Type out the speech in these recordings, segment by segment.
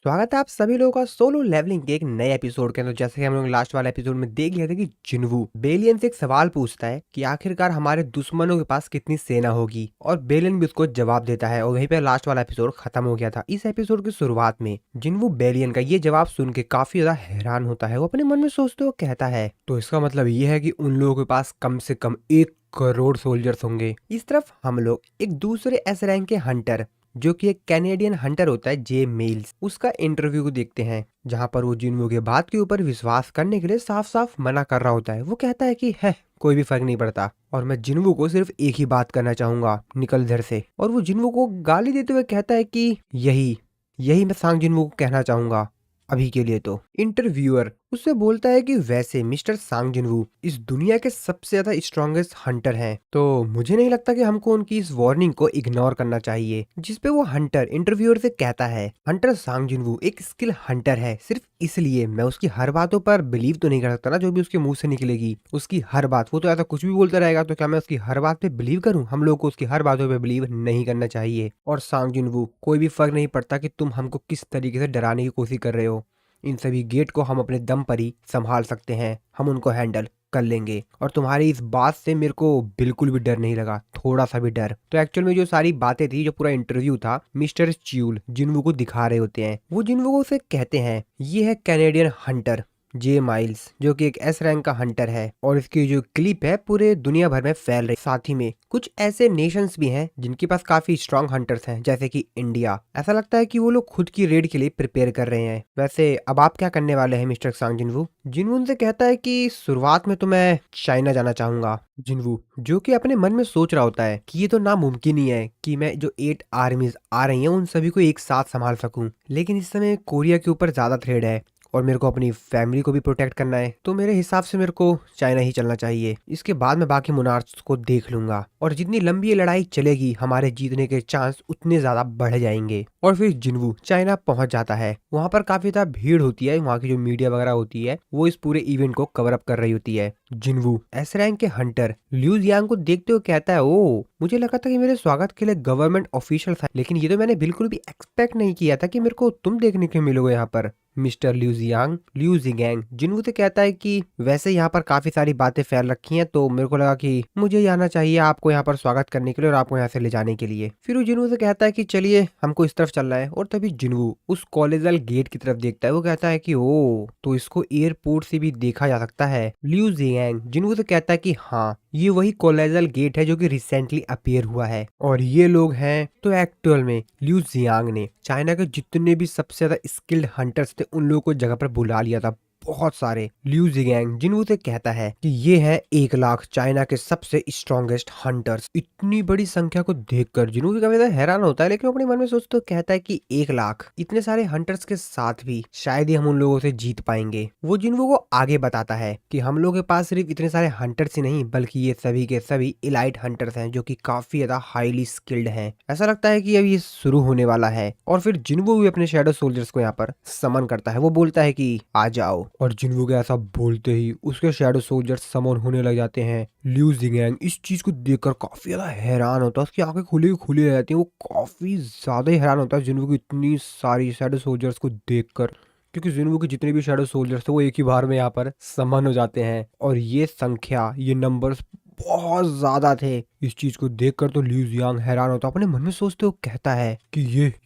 स्वागत है आप सभी लोगों का सोलो लेवलिंग के एक नए एपिसोड के अंदर। जैसे कि हम लोग लास्ट वाले एपिसोड में देख लिया था कि जिन्वू बेलियन से एक सवाल पूछता है कि आखिरकार हमारे दुश्मनों के पास कितनी सेना होगी, और बेलियन भी उसको जवाब देता है। और वहीं पे लास्ट वाला एपिसोड खत्म हो गया था। इस एपिसोड की शुरुआत में जिन्वू बेलियन का ये जवाब सुन के काफी ज्यादा हैरान होता है। वो अपने मन में सोचते हुए कहता है, तो इसका मतलब ये है कि उन लोगों के पास कम से कम 1 करोड़ सोल्जर्स होंगे। इस तरफ हम लोग एक दूसरे एस रैंक के हंटर, जो कि एक कैनेडियन हंटर होता है, जे मेल्स, उसका इंटरव्यू को देखते हैं, जहां पर वो जिन्वू के बात के ऊपर विश्वास करने के लिए साफ साफ मना कर रहा होता है। वो कहता है कि है कोई भी फर्क नहीं पड़ता, और मैं जिन्वू को सिर्फ एक ही बात करना चाहूंगा, निकल इधर से। और वो जिन्वू को गाली देते हुए कहता है कि यही यही मैं सांग जिन्वू को कहना चाहूंगा अभी के लिए। तो इंटरव्यूअर उससे बोलता है कि वैसे मिस्टर सांग जिन्वू इस दुनिया के सबसे ज्यादा स्ट्रॉन्गेस्ट हंटर हैं, तो मुझे नहीं लगता कि हमको उनकी इस वार्निंग को इग्नोर करना चाहिए। जिसपे वो हंटर इंटरव्यूअर से कहता है, हंटर सांग जिन्वू एक स्किल हंटर है, सिर्फ इसलिए मैं उसकी हर बातों पर बिलीव तो नहीं कर सकता ना, जो भी उसके मुंह से निकलेगी। उसकी हर बात, वो तो ऐसा कुछ भी बोलता रहेगा, तो क्या मैं उसकी हर बात पे बिलीव करूं? हम लोग को उसकी हर बातों पे बिलीव नहीं करना चाहिए। और सांग जिन्वू, कोई भी फर्क नहीं पड़ता कि तुम हमको किस तरीके से डराने की कोशिश कर रहे हो, इन सभी गेट को हम अपने दम पर ही संभाल सकते हैं, हम उनको हैंडल कर लेंगे। और तुम्हारी इस बात से मेरे को बिल्कुल भी डर नहीं लगा, थोड़ा सा भी डर। तो एक्चुअल में जो सारी बातें थी, जो पूरा इंटरव्यू था, मिस्टर च्यूल जिन्वू को दिखा रहे होते हैं। वो जिन्वू को उसे कहते हैं, ये है कैनेडियन हंटर जे माइल्स, जो कि एक एस रैंक का हंटर है, और इसकी जो क्लिप है पूरे दुनिया भर में फैल रही। साथ ही में कुछ ऐसे नेशंस भी हैं जिनके पास काफी स्ट्रॉन्ग हंटर्स हैं, जैसे कि इंडिया। ऐसा लगता है कि वो लोग खुद की रेड के लिए प्रिपेयर कर रहे हैं। वैसे अब आप क्या करने वाले हैं मिस्टर सांग जिन्वू? जिन्वू उनसे कहता है कि शुरुआत में तो मैं चाइना जाना चाहूंगा। जिन्वू, जो कि अपने मन में सोच रहा होता है कि ये तो नामुमकिन ही है कि मैं जो 8 आर्मीज आ रही हैं उन सभी को एक साथ संभाल सकूं, लेकिन इस समय कोरिया के ऊपर ज्यादा थ्रेड है और मेरे को अपनी फैमिली को भी प्रोटेक्ट करना है, तो मेरे हिसाब से मेरे को चाइना ही चलना चाहिए। इसके बाद मैं बाकी मोनार्क्स को देख लूंगा, और जितनी लंबी ये लड़ाई चलेगी हमारे जीतने के चांस उतने ज्यादा बढ़ जाएंगे। और फिर जिन्वू चाइना पहुंच जाता है। वहां पर काफी ज्यादा भीड़ होती है, वहां की जो मीडिया वगैरह होती है वो इस पूरे इवेंट को कवर अप कर रही होती है। जिन्वू एस रैंक के हंटर ल्यू जियांग को देखते हुए कहता है, ओ मुझे लगा था कि मेरे स्वागत के लिए गवर्नमेंट ऑफिशियल था, लेकिन ये तो मैंने बिल्कुल भी एक्सपेक्ट नहीं किया था कि मेरे को तुम देखने के मिलोगे यहाँ पर मिस्टर ल्यू जियांग। जिन्वू से कहता है कि वैसे यहाँ पर काफी सारी बातें फैल रखी हैं, तो मेरे को लगा कि मुझे ही आना चाहिए आपको यहाँ पर स्वागत करने के लिए और आपको यहाँ से ले जाने के लिए। फिर वो जिन्वू से कहता है कि चलिए हमको इस तरफ चलना है। और तभी जिन्वू उस कॉलेजियल गेट की तरफ देखता है। वो कहता है कि ओ, तो इसको एयरपोर्ट से भी देखा जा सकता है। ल्यू जियांग जिन्वू से कहता है कि हाँ, ये वही कॉलेजियल गेट है जो कि रिसेंटली अपीयर हुआ है, और ये लोग हैं। तो एक्चुअल में ल्यू जियांग ने चाइना के जितने भी सबसे ज्यादा स्किल्ड हंटर्स थे उन लोगों को जगह पर बुला लिया था, बहुत सारे। ल्यू जियांग जिन्वू से कहता है कि ये है 1 लाख चाइना के सबसे स्ट्रॉन्गेस्ट हंटर्स। इतनी बड़ी संख्या को देखकर जिन्वू भी काफी ज्यादा हैरान होता है, लेकिन अपने मन में सोचते कहता है कि 1 लाख इतने सारे हंटर्स के साथ भी शायद ही हम उन लोगों से जीत पाएंगे। वो जिन्वू को आगे बताता है कि हम लोगों के पास सिर्फ इतने सारे हंटर्स ही नहीं, बल्कि ये सभी के सभी इलाइट हंटर्स हैं, जो कि काफी ज्यादा हाईली स्किल्ड हैं। ऐसा लगता है कि अब ये शुरू होने वाला है। और फिर जिन्वू भी अपने शैडो सोल्जर्स को यहाँ पर समन करता है। वो बोलता है कि आ जाओ, और जिन्वू के ऐसा बोलते ही उसके शैडो सोल्जर्स समन होने लग जाते हैं। ल्यू जियांग इस चीज को देखकर काफी ज्यादा हैरान होता है, उसकी आंखें खुली रह जाती हैं। वो काफी ज्यादा ही हैरान होता है जिन्वू की इतनी सारी शैडो सोल्जर्स को देखकर, क्योंकि जिन्वू के जितने भी शैडो सोल्जर्स थे वो एक ही बार में यहाँ पर समन हो जाते हैं। और ये संख्या, ये नंबर्स बहुत ज्यादा थे। इस चीज को देखकर तो ल्यू जियांग हैरान होता, अपने मन में सोचते हुए कहता है कि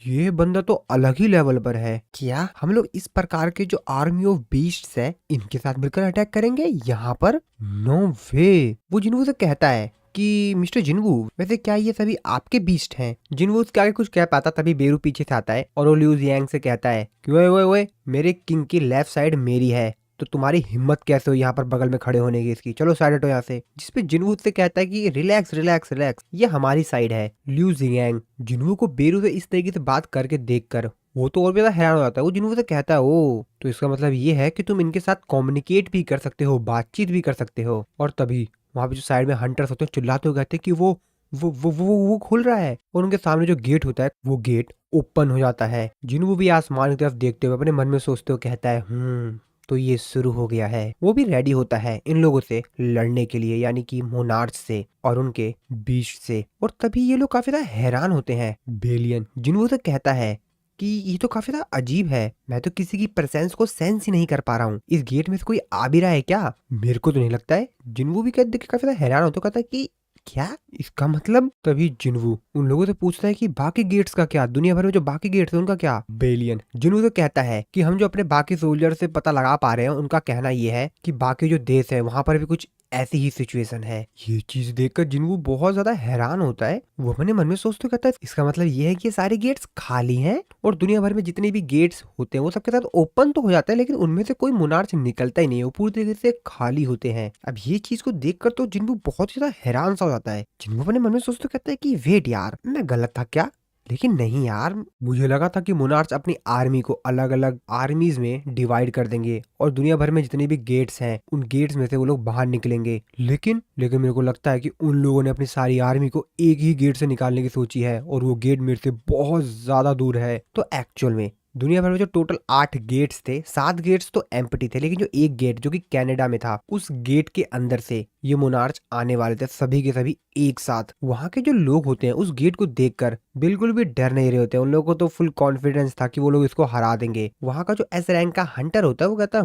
ये बंदा तो अलग ही लेवल पर है। क्या हम लोग इस प्रकार के जो आर्मी ऑफ बीस्ट्स है इनके साथ मिलकर अटैक करेंगे यहाँ पर? नो वे। वो जिन्वू से कहता है कि मिस्टर जिन्वू, वैसे क्या ये सभी आपके बीस्ट हैं? जिन्वू उसके आगे कुछ कह पाता, तभी बेरू पीछे से आता है और वो ल्यू जियांग से कहता है कि ओए मेरे किंग की लेफ्ट साइड मेरी है, तो तुम्हारी हिम्मत कैसे हो यहाँ पर बगल में खड़े होने की इसकी, चलो साइड हटो यहाँ से। जिसपे जिन्वू से कहता है कि रिलैक्स रिलैक्स रिलैक्स, ये हमारी साइड है। ल्यू जियांग जिन्वू को बेरू से इस तरीके से बात करके देखकर वो तो और भी ज्यादा हैरान हो जाता है। वो जिन्वू से कहता है, ओ तो इसका मतलब ये है कि तुम इनके साथ कम्युनिकेट भी कर सकते हो, बातचीत भी कर सकते हो। और तभी वहां पे जो साइड में हंटर्स होते हैं चिल्लाते हुए कहते हैं कि वो खुल रहा है, और उनके सामने जो गेट होता है वो गेट ओपन हो जाता है। जिन्वू भी आसमान की तरफ देखते हुए अपने मन में सोचते हुए कहता है, तो ये शुरू हो गया है। वो भी रेडी होता है इन लोगों से लड़ने के लिए, यानी कि मोनार्च से और उनके बीस्ट से। और तभी ये लोग काफी ज्यादा हैरान होते हैं। बेलियन जिन्वू से कहता है कि ये तो काफी ज्यादा अजीब है, मैं तो किसी की प्रेजेंस को सेंस ही नहीं कर पा रहा हूँ, इस गेट में से कोई आ भी रहा है क्या? मेरे को तो नहीं लगता है। जिन्वू भी देख के काफी ज्यादा हैरान होता, कहता है कि क्या इसका मतलब? तभी जिन्वू उन लोगों से पूछता है कि बाकी गेट्स का क्या, दुनिया भर में जो बाकी गेट्स हैं उनका क्या? बेलियन जिन्वू तो कहता है कि हम जो अपने बाकी सोल्जर से पता लगा पा रहे हैं उनका कहना ये है कि बाकी जो देश है वहां पर भी कुछ ऐसी ही सिचुएशन है। ये चीज देखकर जिन्वू बहुत ज्यादा हैरान होता है। वो अपने मन में सोचते कहता है इसका मतलब ये है कि ये सारे गेट्स खाली हैं और दुनिया भर में जितने भी गेट्स होते हैं वो सबके साथ ओपन तो हो जाता है, लेकिन उनमें से कोई मोनार्च निकलता ही नहीं है, वो पूरी तरीके से खाली होते हैं। अब ये चीज को देखकर तो जिन्वू बहुत ज्यादा हैरान सा हो जाता है। जिन्वू अपने मन में सोचते कहता है कि वेट यार, मैं गलत था क्या? लेकिन नहीं यार, मुझे लगा था कि मोनार्च अपनी आर्मी को अलग अलग आर्मीज में डिवाइड कर देंगे और दुनिया भर में जितने भी गेट्स हैं उन गेट्स में से वो लोग बाहर निकलेंगे। लेकिन मेरे को लगता है कि उन लोगों ने अपनी सारी आर्मी को एक ही गेट से निकालने की सोची है और वो गेट मेरे से बहुत ज्यादा दूर है। तो एक्चुअल में दुनिया भर में जो टोटल 8 गेट्स थे, 7 गेट्स तो एम्प्टी थे, लेकिन जो एक गेट जो कि कनाडा में था उस गेट के अंदर से ये मोनार्च आने वाले थे, सभी के सभी एक साथ। वहां के जो लोग होते हैं उस गेट को देखकर बिल्कुल भी डर नहीं रहे होते, उन लोगों को तो फुल कॉन्फिडेंस था कि वो लोग इसको हरा देंगे। वहां का जो एस रैंक का हंटर होता है वो कहता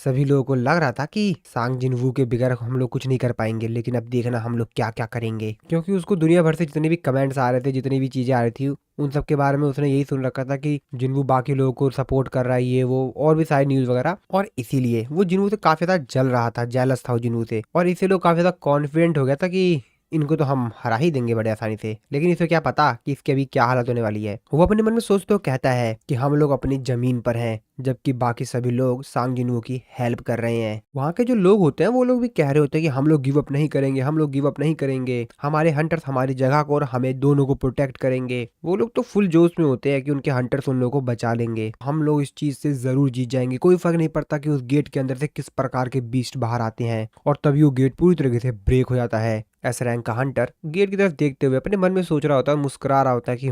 सभी लोगों को लग रहा था कि सांग जिनवू के बगैर हम लोग कुछ नहीं कर पाएंगे, लेकिन अब देखना हम लोग क्या क्या करेंगे। क्योंकि उसको दुनिया भर से जितने भी कमेंट्स आ रहे थे, जितनी भी चीजें आ रही थी, उन सब के बारे में उसने यही सुन रखा था कि जिन्वू बाकी लोगों को सपोर्ट कर रहा है, ये वो और भी सारी न्यूज वगैरह, और इसीलिए वो जिन्वू से काफी ज्यादा जल रहा था, जेलस था वो जिन्वू से, और इसे लोग काफी ज्यादा कॉन्फिडेंट हो गया था कि इनको तो हम हरा ही देंगे बड़े आसानी से। लेकिन इसे क्या पता कि इसके अभी क्या हालत होने वाली है। वो अपने मन में सोचते हुए कहता है कि हम लोग अपनी जमीन पर हैं, जबकि बाकी सभी लोग सांग जिन्वू की हेल्प कर रहे हैं। वहाँ के जो लोग होते हैं वो लोग भी कह रहे होते हैं कि हम लोग गिव अप नहीं करेंगे, हम लोग गिव अप नहीं करेंगे, हमारे हंटर्स हमारी जगह को और हमें दोनों को प्रोटेक्ट करेंगे। वो लोग तो फुल जोश में होते हैं कि उनके हंटर्स उन लोगों को बचा लेंगे, हम लोग इस चीज से जरूर जीत जाएंगे, कोई फर्क नहीं पड़ता कि उस गेट के अंदर से किस प्रकार के बीस्ट बाहर आते हैं। और तभी वो गेट पूरी तरीके से ब्रेक हो जाता है। एस रैंक का हंटर गेट की तरफ देखते हुए अपने मन में सोच रहा होता है, मुस्कुरा रहा होता है कि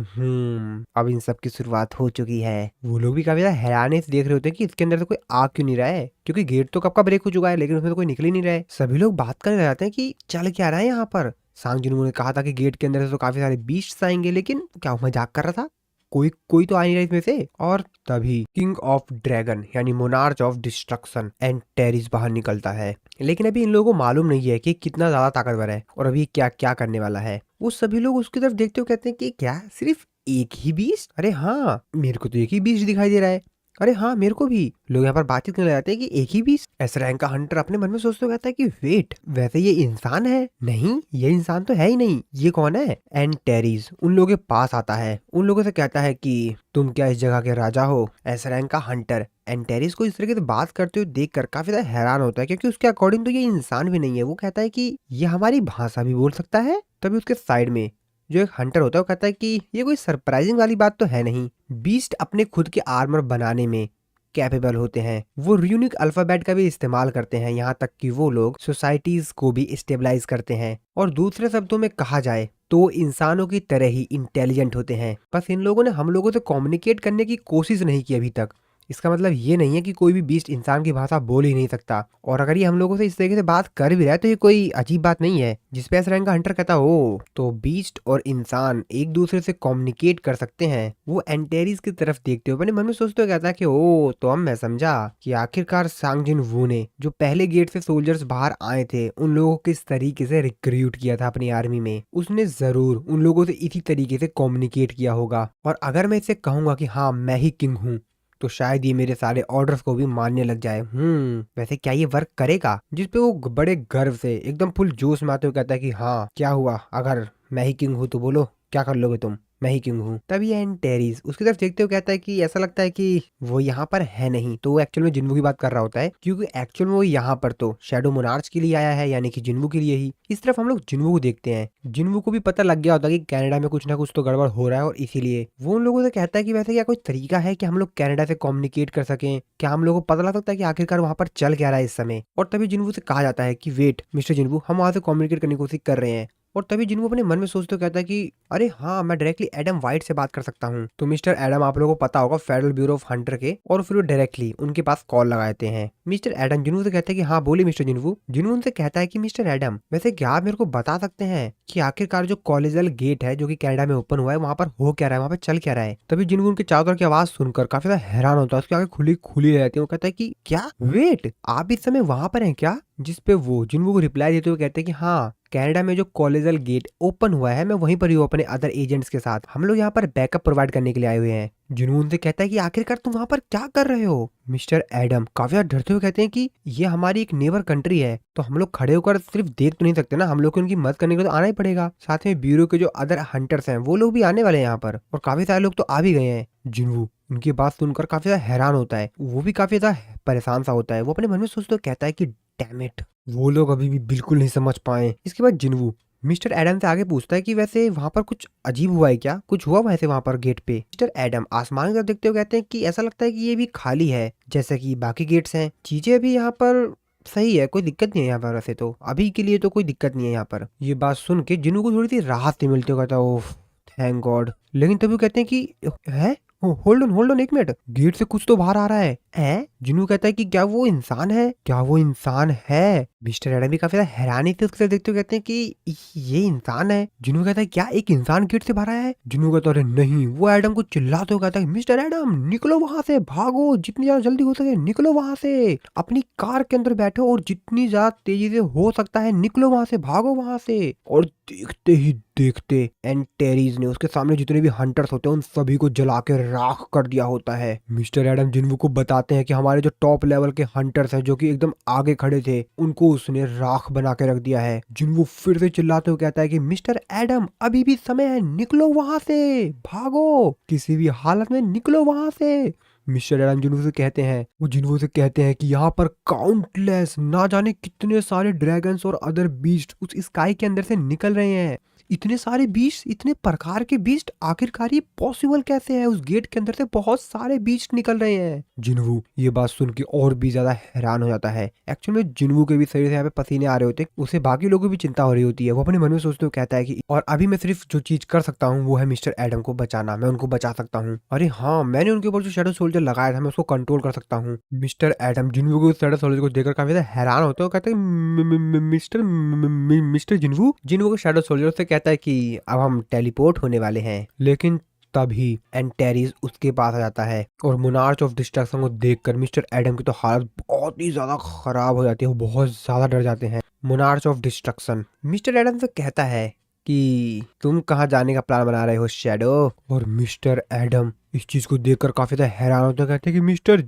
अब इन सब की शुरुआत हो चुकी है। वो लोग भी काफी हैरानी से देख रहे होते हैं कि इसके अंदर से कोई आ क्यों नहीं रहा है, क्योंकि गेट तो कब का ब्रेक हो चुका है लेकिन उसमें तो कोई निकल ही नहीं रहा है। सभी लोग बात करने जाते हैं कि चल क्या रहा है यहाँ पर। सांग जिन्होंने ने कहा था कि गेट के अंदर से तो काफी सारे बीस्ट्स आएंगे, लेकिन क्या वो मजाक कर रहा था? कोई कोई तो आ नहीं रहा इसमें से। और तभी किंग ऑफ ड्रैगन यानी मोनार्च ऑफ डिस्ट्रक्शन एंटेरिस बाहर निकलता है। लेकिन अभी इन लोगों को मालूम नहीं है कि कितना ज्यादा ताकतवर है और अभी क्या क्या करने वाला है। वो सभी लोग उसकी तरफ देखते हुए कहते हैं कि क्या सिर्फ एक ही बीस्ट? अरे हाँ, मेरे को तो एक ही बीस्ट दिखाई दे रहा है। अरे हाँ, मेरे को भी। लोग यहाँ पर बातचीत करने लगते हैं कि एक ही बीस्ट। एस रैंक का हंटर अपने मन में सोचते हुए कहता है कि वेट, वैसे ये इंसान है? नहीं, ये इंसान तो है ही नहीं, ये कौन है? एंटेरिस उन लोगों के पास आता है, उन लोगों से कहता है कि तुम क्या इस जगह के राजा हो? एस रैंक का हंटर एंटेरिस को इस तरीके से बात करते हुए देखकर काफी ज्यादा हैरान होता है, क्योंकि उसके अकॉर्डिंग तो ये इंसान भी नहीं है। वो कहता है कि ये हमारी भाषा भी बोल सकता है। तभी उसके साइड में जो एक हंटर होता है वो कहता है कि ये कोई सरप्राइजिंग वाली बात तो है नहीं, बीस्ट अपने खुद के आर्मर बनाने में कैपेबल होते हैं। वो यूनिक अल्फाबेट का भी इस्तेमाल करते हैं, यहाँ तक कि वो लोग सोसाइटीज को भी स्टेबलाइज करते हैं। और दूसरे शब्दों में कहा जाए तो इंसानों की तरह ही इंटेलिजेंट होते हैं। बस इन लोगों ने हम लोगों से कम्युनिकेट करने की कोशिश नहीं की अभी तक। इसका मतलब ये नहीं है कि कोई भी बीस्ट इंसान की भाषा बोल ही नहीं सकता। और अगर ये हम लोगों से इस तरीके से बात कर भी रहा है तो ये कोई अजीब बात नहीं है। जिसपे एस रैंक का हंटर कहता हो तो बीस्ट और इंसान एक दूसरे से कम्युनिकेट कर सकते हैं। वो एंटेरिस की तरफ देखते हुए अपने मन में सोचते हुए कहता है कि ओ, तो अब मैं समझा कि आखिरकार सांग जिन वू ने जो पहले गेट से सोल्जर्स बाहर आए थे उन लोगों को किस तरीके से रिक्रूट किया था अपनी आर्मी में। उसने जरूर उन लोगों से इसी तरीके से कम्युनिकेट किया होगा। और अगर मैं इसे कहूंगा कि हाँ मैं ही किंग हूँ तो शायद ये मेरे सारे ऑर्डर्स को भी मानने लग जाए। वैसे क्या ये वर्क करेगा? जिसपे वो बड़े गर्व से एकदम फुल जोश में आते हुए कहता है कि हाँ, क्या हुआ, अगर मैं ही किंग हूँ तो बोलो क्या कर लोगे तुम, मैं ही किंग हूँ। तभी एंटेरिस उसकी तरफ देखते हुए कहता है कि ऐसा लगता है कि वो यहाँ पर है नहीं, तो वो एक्चुअल में जिन्वू की बात कर रहा होता है, क्योंकि एक्चुअल में वो यहाँ पर तो शैडो मोनार्च के लिए आया है, यानी कि जिन्वू के लिए ही। इस तरफ हम लोग जिन्वू को देखते हैं। जिन्वू को भी पता लग गया होता है कि कनाडा में कुछ ना कुछ तो गड़बड़ हो रहा है, और इसीलिए वो उन लोगों से कहता है कि वैसे क्या कोई तरीका है कि हम लोग कनाडा से कम्युनिकेट कर सकें? क्या हम लोगों को पता लग सकता है कि आखिरकार वहां पर चल क्या रहा है इस समय? और तभी जिन्वू से कहा जाता है कि वेट मिस्टर जिन्वू, हम वहां से कम्युनिकेट करने की कोशिश कर रहे हैं, और तभी जिन्हों अपने मन में सोचते हुए कहता है कि अरे हाँ, मैं डायरेक्टली एडम वाइट से बात कर सकता हूँ। तो मिस्टर एडम, आप लोगों को पता होगा, फेडरल ब्यूरो ऑफ हंटर के, और फिर वो डायरेक्टली उनके पास कॉल लगाते हैं। मिस्टर एडम जिन्हों से कहते हैं कि हाँ बोलिए मिस्टर जिन्हू। जिन्हों उनसे कहता है कि मिस्टर एडम, वैसे क्या आप मेरे को बता सकते हैं कि आखिरकार जो कॉलेजियल गेट है जो कि कनाडा में ओपन हुआ है, वहाँ पर हो क्या रहा है, वहाँ पर चल क्या रहा है। तभी जिन्हों उनके चारों तरफ की आवाज सुनकर काफी ज्यादा हैरान होता है, उसकी आंखें खुली खुली रहती है। वो कहता है कि क्या, वेट, आप इस समय वहां पर हैं क्या? जिस पे वो जिन्हों को रिप्लाई देते हुए कहते हैं कि हाँ, कनाडा में जो कॉलेजियल गेट ओपन हुआ है, मैं वहीं पर ही हूँ अपने अदर एजेंट्स के साथ। हम लोग यहाँ पर बैकअप प्रोवाइड करने के लिए आए हुए हैं। जुनून उनसे कहता है कि आखिरकार तुम वहां पर क्या कर रहे हो? मिस्टर एडम काफी ज्यादा डरते हुए कहते हैं कि ये हमारी एक नेबर कंट्री है, तो हम लोग खड़े होकर सिर्फ देख तो नहीं सकते ना, हम लोग को उनकी मदद करने के लिए तो आना ही पड़ेगा। साथ में ब्यूरो के जो अदर हंटर्स हैं वो लोग भी आने वाले हैं यहाँ पर, और काफी सारे लोग तो आ भी गए हैं। जिनवू उनकी बात सुनकर काफी ज्यादा हैरान होता है, वो भी काफी ज्यादा परेशान सा होता है। वो अपने मन में सोचते हुए कहता है कि डैम इट, वो लोग अभी भी बिल्कुल नहीं समझ पाए। इसके बाद जिनवू मिस्टर एडम से आगे पूछता है कि वैसे वहां पर कुछ अजीब हुआ है क्या, कुछ हुआ वैसे वहां पर गेट पे? मिस्टर एडम आसमान की तरफ देखते हुए कहते हैं कि ऐसा लगता है कि ये भी खाली है जैसे कि बाकी गेट्स हैं। चीजें अभी यहाँ पर सही है, कोई दिक्कत नहीं है यहाँ पर, वैसे तो अभी के लिए तो कोई दिक्कत नहीं है यहाँ पर। ये बात सुन के जिन्हों को थोड़ी सी राहत नहीं मिलती, कहता है ओह थैंक गॉड। लेकिन तभी वो कहते हैं कि है, होल्ड ऑन एक मिनट, गेट से कुछ तो बाहर आ रहा है? जिन्हों कहता है कि क्या वो इंसान है, क्या वो इंसान है? मिस्टर एडम भी काफी ज्यादा हैरानी से उसके देखते हुए कहते हैं कि ये इंसान है। जिन्हों कहता है क्या एक इंसान गेट से बाहर आया है? जिन्हों कहता है अरे नहीं। वो एडम को चिल्लाते हुए कहता है मिस्टर एडम निकलो वहां से, भागो, जितनी ज्यादा जल्दी हो सके निकलो वहां से, अपनी कार के अंदर बैठो और जितनी ज्यादा तेजी से हो सकता है निकलो वहां से, भागो वहां से। और देखते ही देखते एंटेरीज ने उसके सामने जितने भी हंटर्स होते हैं उन सभी को जला के राख कर दिया होता है। मिस्टर एडम जिन्वू को बताते हैं कि हमारे जो टॉप लेवल के हंटर्स हैं जो कि एकदम आगे खड़े थे, उनको उसने राख बना के रख दिया है। जिन्वू फिर से चिल्लाते हुए कहता है कि मिस्टर एडम अभी भी समय है, निकलो वहां से, भागो, किसी भी हालत में निकलो वहां से। मिस्टर एडम जिन्वू से कहते हैं, वो जिन्वू से कहते हैं कि यहाँ पर काउंटलेस, ना जाने कितने सारे ड्रैगन्स और अदर बीस्ट उस स्काई के अंदर से निकल रहे हैं। इतने सारे बीस्ट, इतने प्रकार के बीस्ट, आखिरकार ये पॉसिबल कैसे है? उस गेट के अंदर से बहुत सारे बीस्ट निकल रहे हैं। जिन्वू ये बात सुन के और भी ज्यादा हैरान हो जाता है। एक्चुअली में जिन्वू के भी शरीर से यहाँ पे पसीने आ रहे होते, उसे बाकी लोगों की भी चिंता हो रही होती है। वो अपने मन में सोचते हुए कहता है कि और अभी मैं सिर्फ जो चीज कर सकता हूँ वो है मिस्टर एडम को बचाना, मैं उनको बचा सकता हूँ। अरे हाँ, मैंने उनके ऊपर जो शैडो सोल्जर लगाया था मैं उसको कंट्रोल कर सकता हूँ। मिस्टर एडम जिन्वू को शैडो सोल्जर को देखकर काफी ज्यादा हैरान होते हैं। कहते हैं मिस्टर जिन्वू जिन्वू को शैडो सोल्जर से कहता है कि अब हम टेलीपोर्ट होने वाले हैं। लेकिन तभी एंटेरिस उसके पास आ जाता है और मोनार्च ऑफ डिस्ट्रक्शन को देखकर मिस्टर एडम की तो हालत बहुत ही ज्यादा खराब हो जाती है, वो बहुत ज्यादा डर जाते हैं। Monarch of destruction mister Adam से कहता है कि तुम कहाँ जाने का प्लान बना रहे हो शैडो? और मिस्टर एडम इस चीज को देखकर काफी ज्यादा हैरान होते हैं, कहते हैं कि मिस्टर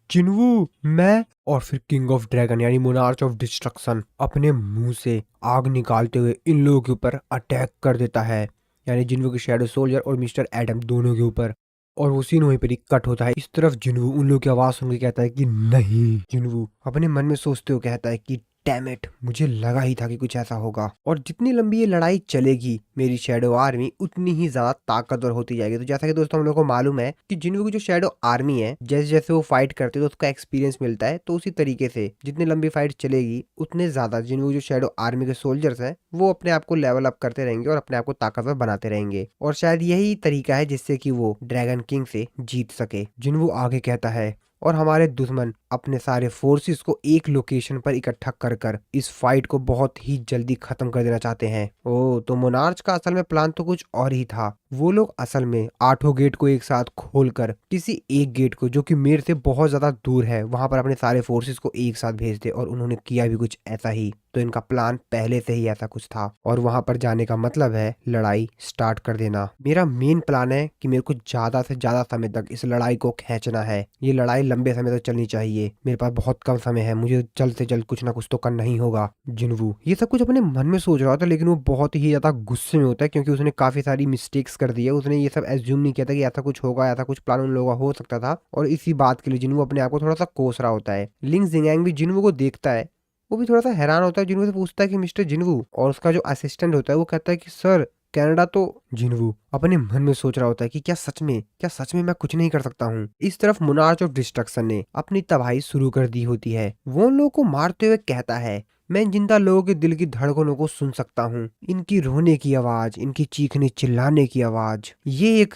जिन्वू मैं, और फिर किंग ऑफ ड्रैगन यानी मोनार्च ऑफ डिस्ट्रक्शन अपने मुंह से आग निकालते हुए इन लोगों के ऊपर अटैक कर देता है, यानी जिन्वू के शैडो सोल्जर और मिस्टर एडम दोनों के ऊपर। और वो सीन वहीं पर ही कट होता है। इस तरफ जिन्वू उन लोगों की आवाज सुन के कहता है कि नहीं। जिन्वू अपने मन में सोचते हुए कहता है कि डैम इट, मुझे लगा ही था कि कुछ ऐसा होगा। और जितनी लंबी ये लड़ाई चलेगी मेरी शैडो आर्मी उतनी ही ज्यादा ताकतवर होती जाएगी। तो जैसा कि दोस्तों हम लोग को मालूम है कि जिन्वू की जो शैडो आर्मी है, जैसे जैसे वो फाइट करते हैं तो उसका एक्सपीरियंस मिलता है, तो उसी तरीके से जितनी लंबी फाइट चलेगी उतने ज्यादा जिन्वू जो शैडो आर्मी के सोल्जर्स हैं वो अपने आप को लेवल अप करते रहेंगे और अपने आप को ताकतवर बनाते रहेंगे। और शायद यही तरीका है जिससे कि वो ड्रैगन किंग से जीत सके। जिन्वू आगे कहता है और हमारे दुश्मन अपने सारे फोर्सेस को एक लोकेशन पर इकट्ठा कर कर इस फाइट को बहुत ही जल्दी खत्म कर देना चाहते हैं। ओ, तो मोनार्च का असल में प्लान तो कुछ और ही था। वो लोग असल में 8 गेट को एक साथ खोलकर किसी एक गेट को जो कि मेरे से बहुत ज्यादा दूर है वहां पर अपने सारे फोर्सेस को एक साथ भेज दे, और उन्होंने किया भी कुछ ऐसा ही। तो इनका प्लान पहले से ही ऐसा कुछ था, और वहां पर जाने का मतलब है लड़ाई स्टार्ट कर देना। मेरा मेन प्लान है कि मेरे को ज्यादा से ज्यादा समय तक इस लड़ाई को खींचना है। ये लड़ाई लंबे समय तक चलनी चाहिए, मेरे पास बहुत कम समय है, मुझे जल्द से जल्द कुछ ना कुछ तो करना ही होगा। जिन्वू ये सब कुछ अपने मन में सोच रहा था, लेकिन वो बहुत ही ज्यादा गुस्से में होता है क्योंकि उसने काफी सारी मिस्टेक्स कर दी है। उसने ये सब एज्यूम नहीं किया था कि ऐसा कुछ होगा, ऐसा कुछ प्लान उन लोगों का हो सकता था, और इसी बात के लिए जिन्वू अपने आप को थोड़ा सा कोस रहा होता है। लिंग जिंगैंग भी जिन्वू को देखता है, वो भी थोड़ा सा हैरान होता है। जिन्वू से पूछता है कि मिस्टर जिन्वू, और उसका जो असिस्टेंट होता है वो कहता है कि सर कनाडा तो। जिन्वू अपने मन में सोच रहा होता है कि क्या सच में मैं कुछ नहीं कर सकता हूँ। इस तरफ मोनार्च ऑफ डिस्ट्रक्शन ने अपनी तबाही शुरू कर दी होती है। वो उन लोगों को मारते हुए कहता है मैं इन जिंदा लोगों के दिल की धड़कनों को सुन सकता हूँ, इनकी रोने की आवाज, इनकी चीखने चिल्लाने की आवाज। ये एक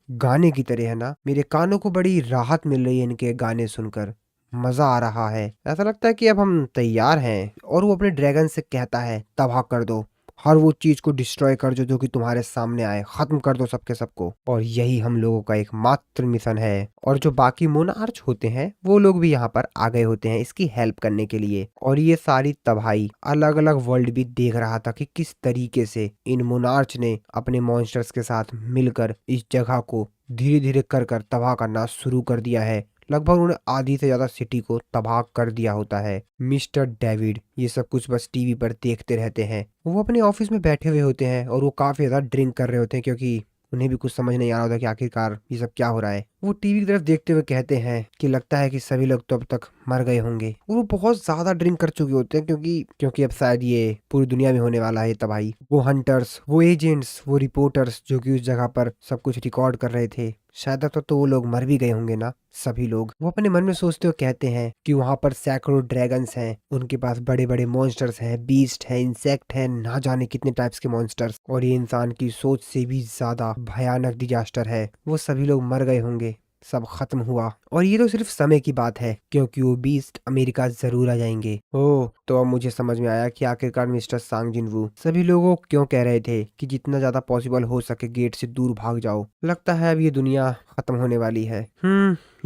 गाने की तरह है ना, मेरे कानों को बड़ी राहत मिल रही है इनके गाने सुनकर। मजा आ रहा है, ऐसा लगता है कि अब हम तैयार हैं। और वो अपने ड्रैगन से कहता है, तबाह कर दो, हर वो चीज को डिस्ट्रॉय कर दो जो कि तुम्हारे सामने आए, खत्म कर दो सबके सबको। और यही हम लोगों का एकमात्र मिशन है। और जो बाकी मोनार्च होते हैं वो लोग भी यहाँ पर आ गए होते हैं इसकी हेल्प करने के लिए। और ये सारी तबाही अलग अलग वर्ल्ड भी देख रहा था कि किस तरीके से इन मोनार्च ने अपने मॉन्स्टर्स के साथ मिलकर इस जगह को धीरे धीरे कर कर तबाह करना शुरू कर दिया है। लगभग उन्होंने आधी से ज्यादा सिटी को तबाह कर दिया होता है। मिस्टर डेविड ये सब कुछ बस टीवी पर देखते रहते हैं। वो अपने ऑफिस में बैठे हुए होते हैं और वो काफी ज्यादा ड्रिंक कर रहे होते हैं, क्योंकि उन्हें भी कुछ समझ नहीं आ रहा होता कि आखिरकार ये सब क्या हो रहा है। वो टीवी की तरफ देखते हुए कहते हैं कि लगता है कि सभी लोग तो अब तक मर गए होंगे। और वो बहुत ज्यादा ड्रिंक कर चुके होते हैं, क्योंकि क्योंकि अब शायद ये पूरी दुनिया में होने वाला है तबाही। वो हंटर्स, वो एजेंट्स, वो रिपोर्टर्स जो कि उस जगह पर सब कुछ रिकॉर्ड कर रहे थे, शायद अब तक तो वो लोग मर भी गए होंगे ना सभी लोग। वो अपने मन में सोचते हुए कहते हैं कि वहां पर सैकड़ों ड्रैगन्स हैं, उनके पास बड़े बड़े मॉन्स्टर्स हैं, बीस्ट हैं, इंसेक्ट हैं, ना जाने कितने टाइप्स के मॉन्स्टर्स। और ये इंसान की सोच से भी ज्यादा भयानक डिजास्टर है। वो सभी लोग मर गए होंगे, सब खत्म हुआ। और ये तो सिर्फ समय की बात है, क्योंकि वो बीस्ट अमेरिका जरूर आ जाएंगे। ओह, तो अब मुझे समझ में आया कि आखिरकार मिस्टर सांग जिनवू सभी लोगों को क्यों कह रहे थे कि जितना ज्यादा पॉसिबल हो सके गेट से दूर भाग जाओ। लगता है अब ये दुनिया खत्म होने वाली है।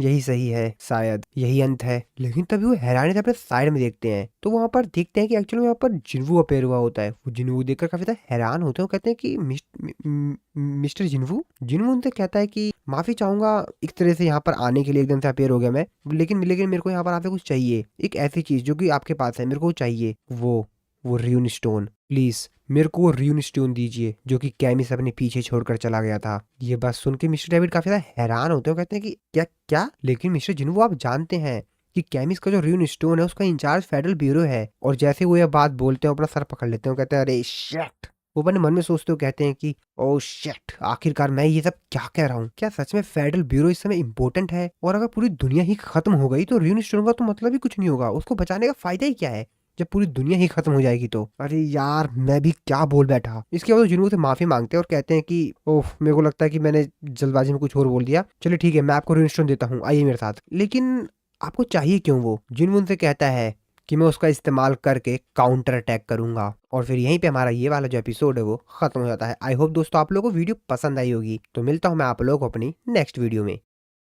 यही सही है, शायद यही अंत है। लेकिन तभी वो हैरानी से अपने साइड में देखते हैं, तो वहां पर देखते हैं कि एक्चुअली वहां पर जिन्वू अपेयर हुआ होता है। वो जिन्वू देखकर काफी ज्यादा हैरान होते हैं। वो कहते हैं कि मिस्टर जिन्वू। जिन्वू उनसे कहता है कि माफी चाहूंगा एक तरह से यहाँ पर आने के लिए, एकदम से अपेयर हो गया मैं, लेकिन लेकिन मेरे को यहाँ पर आपसे कुछ चाहिए, एक ऐसी चीज जो कि आपके पास है, मेरे को चाहिए। वो र्यून स्टोन, प्लीज मेरे को वो र्यून स्टोन दीजिए जो कि कैमिस अपने पीछे छोड़कर चला गया था। ये बात सुन के मिस्टर डेविड काफी ज्यादा हैरान होते हैं। कहते हैं कि क्या क्या, लेकिन मिस्टर जिन्वू आप जानते हैं कि कैमिस का जो र्यून स्टोन है उसका इंचार्ज फेडरल ब्यूरो है। और जैसे वो ये बात बोलते हैं अपना सर पकड़ लेते हैं, कहते हैं अरे शिट। वो अपने मन में सोचते हो कहते हैं कि ओ शिट, आखिरकार मैं ये सब क्या कह रहा हूँ। क्या सच में फेडरल ब्यूरो इस समय इंपॉर्टेंट है? और अगर पूरी दुनिया ही खत्म हो गई तो र्यून स्टोन का तो मतलब ही कुछ नहीं होगा, उसको बचाने का फायदा ही क्या है जब पूरी दुनिया ही खत्म हो जाएगी तो। अरे यार, मैं भी क्या बोल बैठा। इसके बाद वो जिन्हों से माफी मांगते हैं और कहते हैं कि ओह, मेरे को लगता है कि मैंने जल्दबाजी में कुछ और बोल दिया। चलिए ठीक है, मैं आपको र्यून स्टोन देता हूँ, आइए मेरे साथ। लेकिन आपको चाहिए क्यों? वो जिन्हों से कहता है कि मैं उसका इस्तेमाल करके काउंटर अटैक करूंगा। और फिर यहीं पे हमारा ये वाला जो एपिसोड है वो खत्म हो जाता है। आई होप दोस्तों आप लोगों को वीडियो पसंद आई होगी। तो मिलता हूं मैं आप लोगों को अपनी नेक्स्ट वीडियो में।